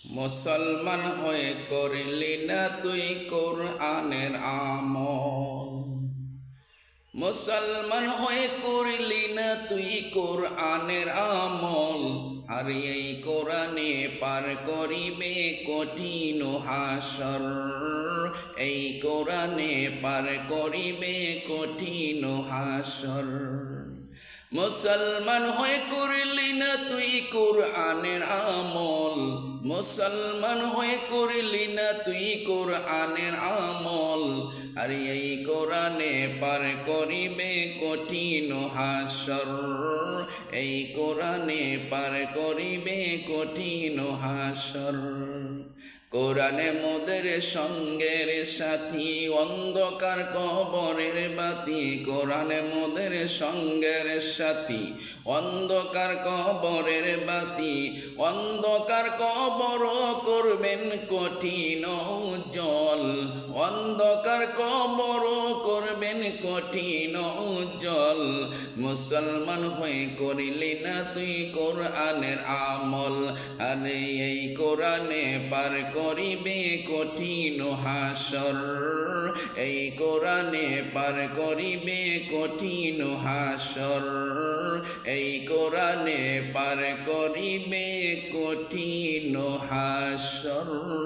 মুসলমান হয়ে করলি না তুই কোরআনের আমল। মুসলমান হয়ে করলি না তুই কোরআনের আমল। আর এই কোরআনে পার করিবে কঠিন হাসর। এই কোরআনে পার করিবে কঠিন হাসর। মুসলমান হয়ে করলি না তুই কোরআনের আমল। মুসলমান হয়ে করলি না তুই কোরআনের আমল। আর এই কোরআনে পার করিবে কঠিন হাসর। এই কোরআনে পার করিবে কঠিন হাসর। কোরআনে মোদের সঙ্গের সাথী, অন্ধকার কবরের বাতি। কোরআনে মোদের সঙ্গের সাথী, অন্ধকার কবরের বাতি। অন্ধকার কবর করবেন কঠিন উজ্জ্বল। অন্ধকার কবর করবেন কঠিন উজ্জ্বল। মুসলমান হয়ে করিলি না তুই কোরআনের আমল। আরে এই কোরআনে পার করিবে কঠিন হাসর। এই কোরআনে পার করিবে কঠিন হাসর। এই কোরআনে পার করিবে কঠিন হাসর।